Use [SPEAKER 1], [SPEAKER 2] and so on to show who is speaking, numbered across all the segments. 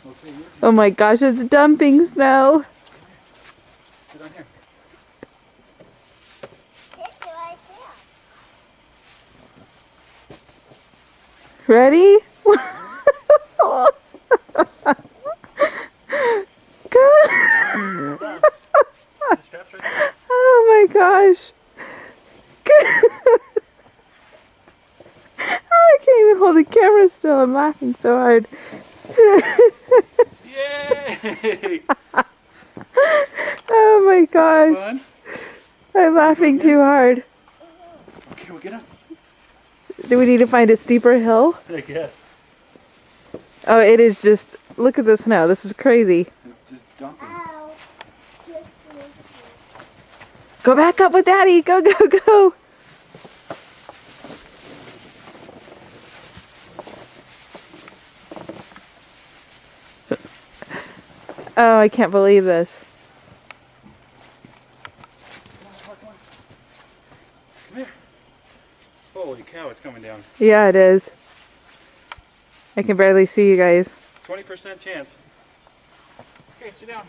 [SPEAKER 1] Okay,
[SPEAKER 2] Oh my gosh, it's dumping snow.
[SPEAKER 1] sit on here.
[SPEAKER 3] Sit right there.
[SPEAKER 2] Ready? Go.
[SPEAKER 1] The strap's right there.
[SPEAKER 2] Oh my gosh. I can't even hold the camera still. I'm laughing so hard.
[SPEAKER 1] Yay!
[SPEAKER 2] Oh my gosh.
[SPEAKER 1] Fun.
[SPEAKER 2] I'm laughing too hard.
[SPEAKER 1] Okay, we'll get up.
[SPEAKER 2] Do we need to find a steeper hill?
[SPEAKER 1] I guess.
[SPEAKER 2] Oh, it is just, look at the snow. This is crazy.
[SPEAKER 1] It's just dumping.
[SPEAKER 3] Ow.
[SPEAKER 2] Go back up with Daddy. Go, go, go. Oh, I can't believe this.
[SPEAKER 1] Come here. Holy cow, it's coming down.
[SPEAKER 2] Yeah, it is. I can barely see you guys.
[SPEAKER 1] 20% chance. Okay, sit down.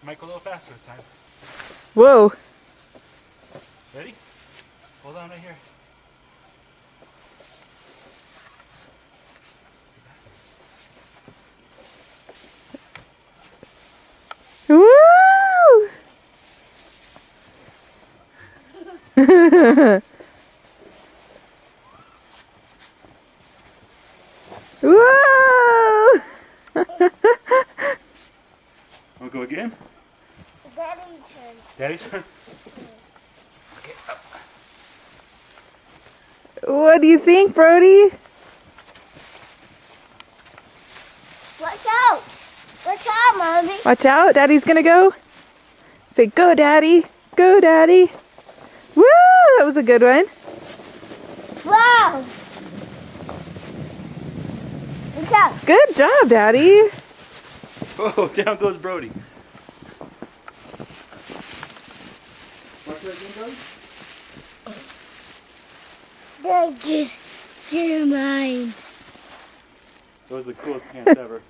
[SPEAKER 1] Might go a little faster this time.
[SPEAKER 2] Whoa.
[SPEAKER 1] Ready? Hold on right here.
[SPEAKER 2] Woo! Whoa!
[SPEAKER 1] Wanna go again?
[SPEAKER 3] Daddy's turn.
[SPEAKER 1] Daddy's turn? Okay, up.
[SPEAKER 2] What do you think, Brody?
[SPEAKER 3] Watch out! Watch out, Mommy.
[SPEAKER 2] Watch out, Daddy's gonna go. Say, go, Daddy. Go, Daddy. Woo! That was a good one.
[SPEAKER 3] Wow! Look out!
[SPEAKER 2] Good job, Daddy.
[SPEAKER 1] Oh, down goes Brody. Watch that again, Brody?
[SPEAKER 3] Get your mind.
[SPEAKER 1] Those are the coolest pants ever.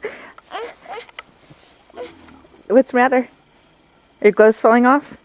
[SPEAKER 2] What's the matter? Are your gloves falling off?